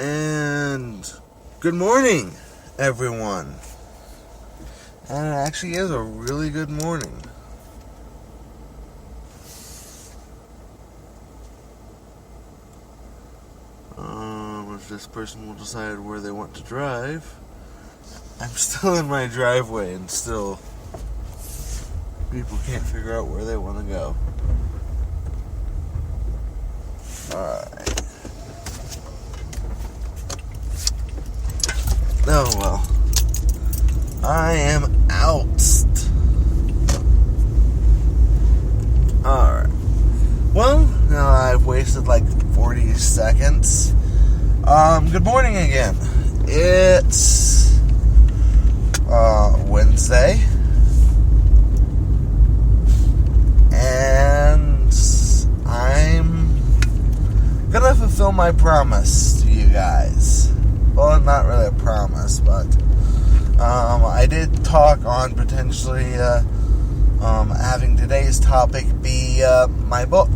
And good morning, everyone. And it actually is a really good morning. If this person will decide where they want to drive. I'm still in my driveway and still people can't figure out where they want to go. Alright. Oh well. I am out. Alright. Well, now I've wasted like 40 seconds. Good morning again. It's Wednesday. And I'm gonna fulfill my promise to you guys. Well, not really a promise, but I did talk on potentially having today's topic be my book,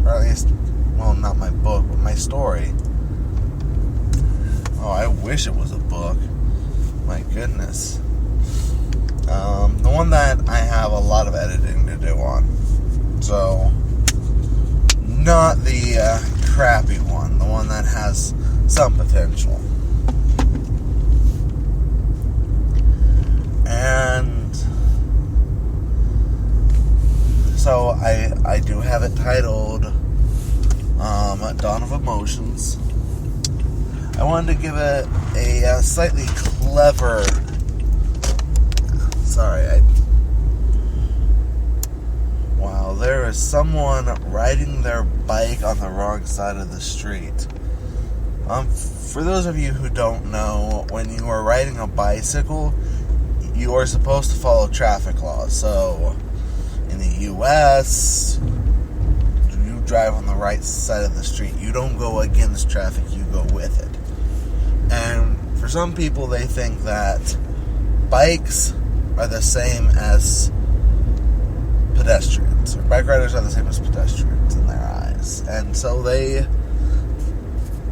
or at least, well, not my book, but my story. Oh, I wish it was a book. My goodness. The one that I have a lot of editing to do on. So, not the crappy one. The one that has some potential. And so I do have it titled Dawn of Emotions. I wanted to give it a slightly clever... Wow, there is someone riding their bike on the wrong side of the street. For those of you who don't know, when you are riding a bicycle, you are supposed to follow traffic laws. So, in the U.S., you drive on the right side of the street. You don't go against traffic, you go with it. And for some people, they think that bikes are the same as pedestrians, or bike riders are the same as pedestrians in their eyes. And so they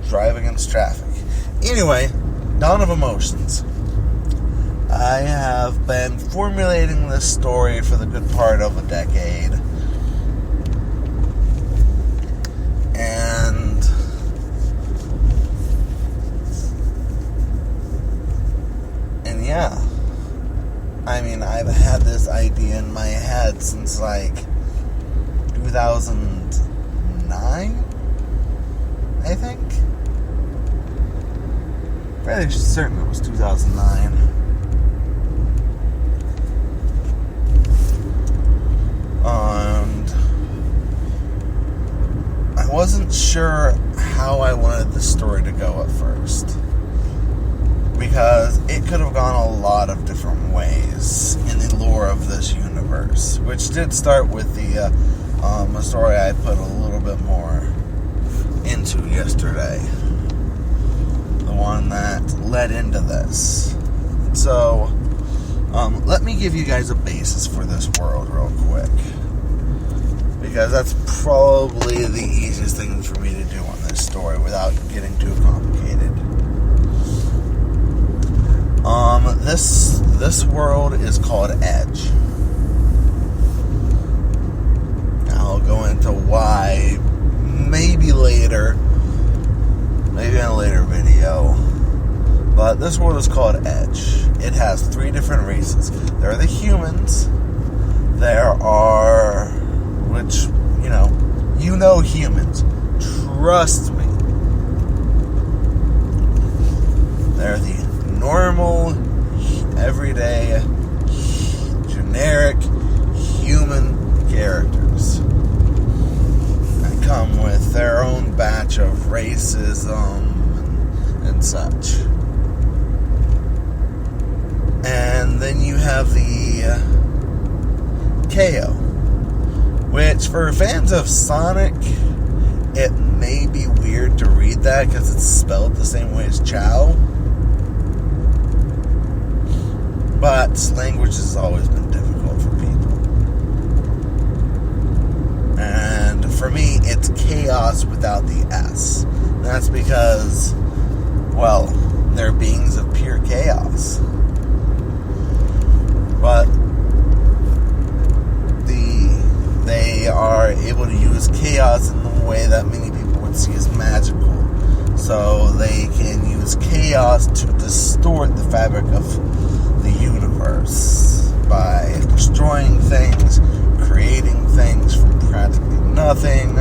drive against traffic. Anyway, Dawn of Emotions. I have been formulating this story for the good part of a decade. And yeah. I mean, I've had this idea in my head since like 2009, I think. Fairly certain it was 2009. And I wasn't sure how I wanted the story to go at first, because it could have gone a lot of different ways in the lore of this universe, which did start with the story I put a little bit more into yesterday, the one that led into this. So, let me give you guys a basis for this world real quick, because that's probably the easiest thing for me to do on this story without getting too complicated. This world is called Edge. I'll go into why maybe later, maybe in a later video. But this world is called Edge. It has 3 different races. There are the humans. There are, which, you know humans. Trust me. They're the normal, everyday, generic human characters that come with their own batch of racism and such. And then you have the KO, which for fans of Sonic, it may be weird to read that because it's spelled the same way as Chow. But language has always been difficult for people. And for me, it's chaos without the S. That's because use chaos to distort the fabric of the universe by destroying things, creating things from practically nothing.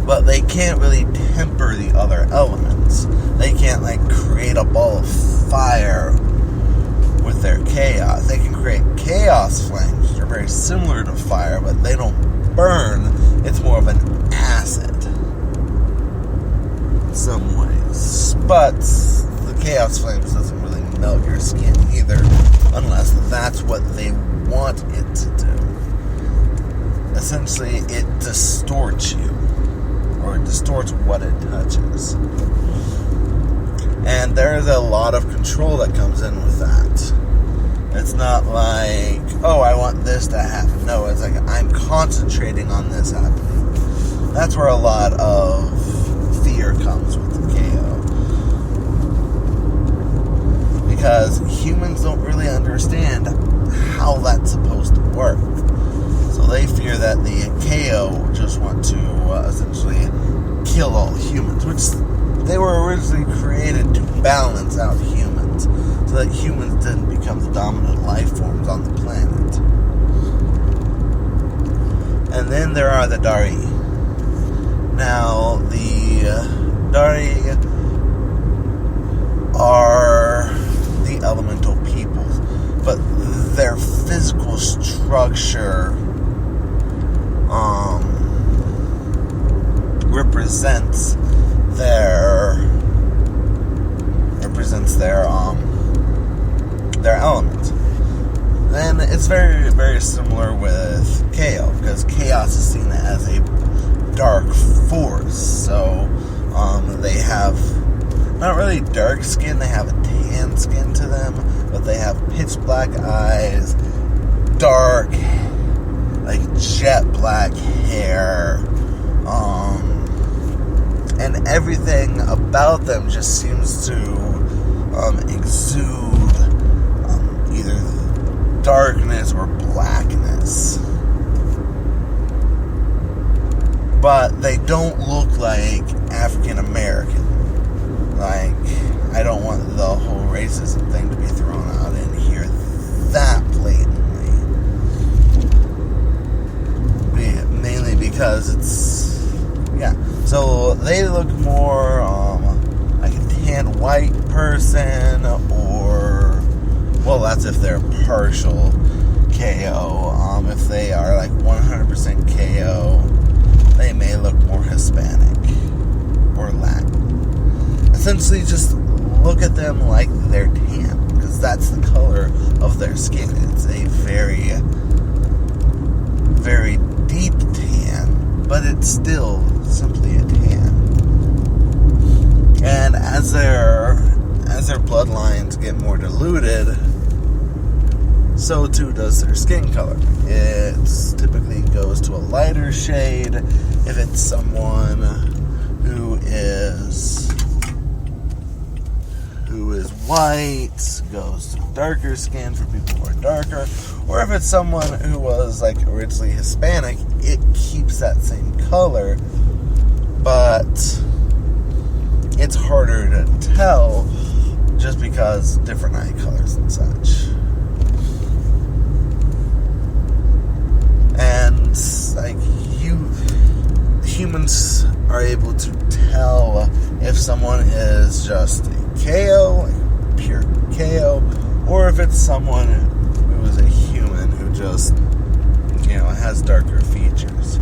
But they can't really temper the other elements. They can't, create a ball of fire with their chaos. They can create chaos flames, which are very similar to fire, but they don't burn. It's more of an acid in some ways. But the chaos flames doesn't really melt your skin either, unless that's what they want it to do. Essentially, it distorts you, or it distorts what it touches. And there's a lot of control that comes in with that. It's not like, oh, I want this to happen. No, it's like, I'm concentrating on this happening. That's where a lot of fear comes with the KO. Because humans don't really understand how that's supposed to work. So they fear that the KO just want to essentially kill all humans, which they were originally created to balance out humans, so that humans didn't become the dominant life forms on the planet. And then there are the Dari. Now, the Dari are the elemental peoples, but their physical structure represents their element. Then it's very, very similar with Chaos, because Chaos is seen as a dark force. So they have not really dark skin, they have a tan skin to them, but they have pitch black eyes, dark, jet black hair, and everything about them just seems to exude either darkness or blackness. But they don't look like African American. I don't want the whole racism thing to be thrown out in here that blatantly. Mainly because it's, so they look more like a tan white person, or, well, that's if they're partial KO. If they are 100% KO, they may look more Hispanic or Latin. Essentially, just look at them like they're tan, because that's the color of their skin. It's a very, very deep tan, but it's still simply a tan. And as their bloodlines get more diluted, so too does their skin color. It typically goes to a lighter shade if it's someone who is white, goes to darker skin for people who are darker, or if it's someone who was originally Hispanic, it keeps that same color, but it's harder to tell just because different eye colors and such. And humans are able to tell if someone is just a KO, pure KO, or if it's someone who is a human who just, has darker features.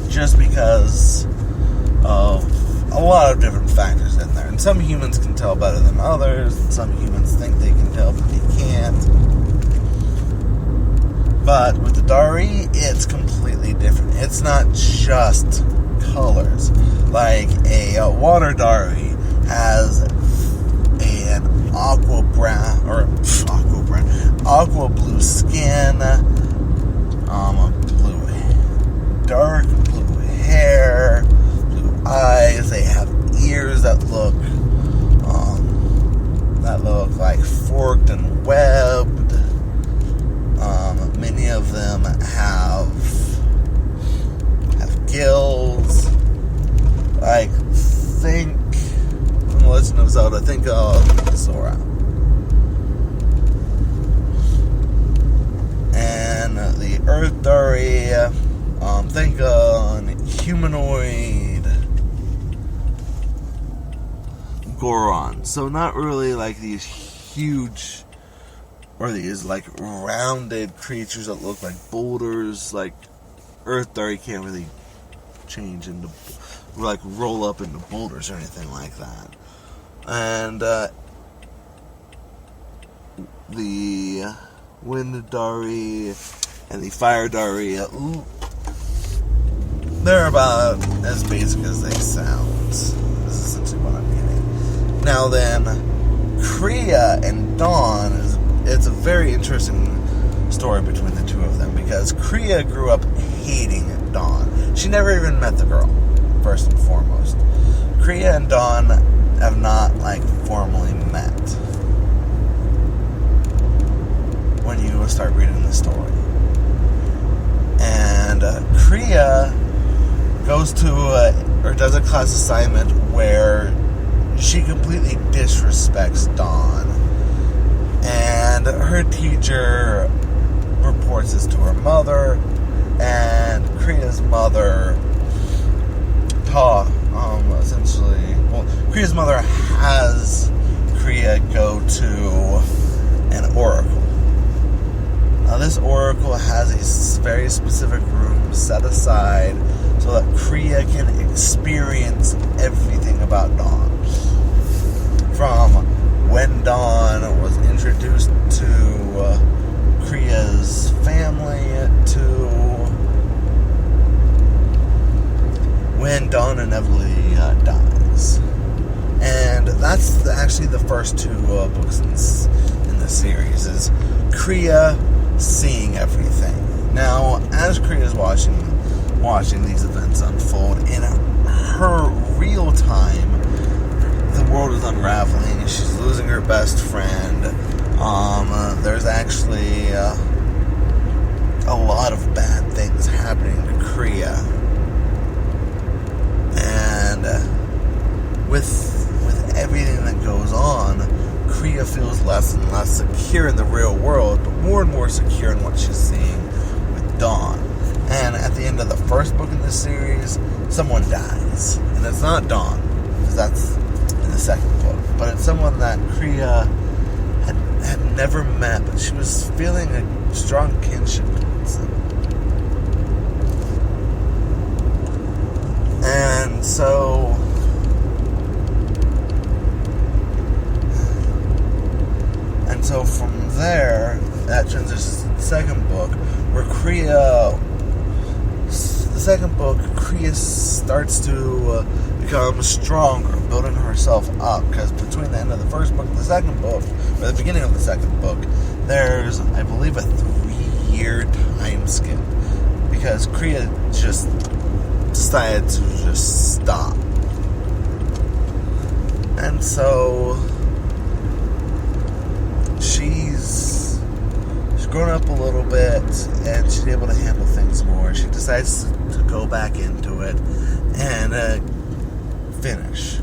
Just because of a lot of different factors in there. And some humans can tell better than others, and some humans think they can tell, but they can't. But with the Dari, it's completely different. It's not just colors. Like a water Dari has an aqua blue skin, dark blue hair, blue eyes. They have ears that look like forked and webbed. Many of them have gills. think of Zora. And the Earth Dari, think of humanoid Goron. So not really like these huge, or these like rounded creatures that look like boulders. Like Earth Dari can't really change into, like roll up into boulders or anything like that. And the Wind Dari and the Fire Dari, they're about as basic as they sound. This is essentially what I'm getting. Now then, Crea and Dawn, it's a very interesting story between the two of them, because Crea grew up hating Dawn. She never even met the girl, first and foremost. Crea and Dawn have not, like, formally met when you start reading the story. And Crea goes to, or does a class assignment where she completely disrespects Dawn. And her teacher reports this to her mother, and Crea's mother Crea's mother has Crea go to an oracle. Now this oracle has a very specific room set aside so that Crea can experience everything about Dawn. From when Dawn was introduced to Crea's family, to when Dawn inevitably dies. And that's actually the first two books in the series, is Crea seeing everything. Now, as Crea is watching these events unfold, in her real time, the world is unraveling. She's losing her best friend. There's actually a lot of bad things happening to Crea. And with everything that goes on, Crea feels less and less secure in the real world, but more and more secure in what she's seeing with Dawn. And at the end of the first book in this series, someone dies. And it's not Dawn, because that's in the second book. But it's someone that Crea had never met, but she was feeling a strong kinship towards them. And so from there, that transitions to the second book, where Crea starts to become stronger, building herself up, because between the end of the first book and the second book, or the beginning of the second book, there's, I believe, a 3-year time skip, because Crea just decided to just stop. And so she's grown up a little bit, and she's able to handle things more. She decides to go back into it and finish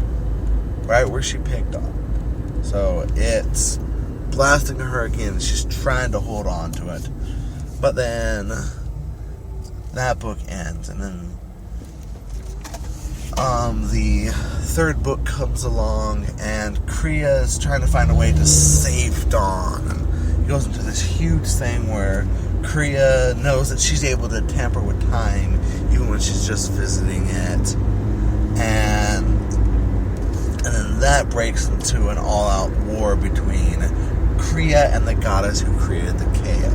right where she picked up. So it's blasting her again. She's trying to hold on to it, but then that book ends, and then the third book comes along, and Crea is trying to find a way to save Dawn. And it goes into this huge thing where Crea knows that she's able to tamper with time even when she's just visiting it. And then that breaks into an all-out war between Crea and the goddess who created the KO.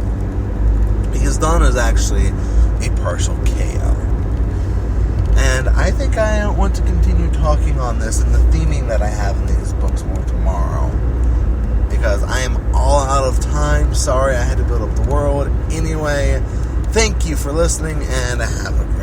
Because Dawn is actually a partial KO. And I think I want to continue talking on this and the theming that I have in these books more tomorrow, because I am all out of time. Sorry I had to build up the world. Anyway, thank you for listening, and have a great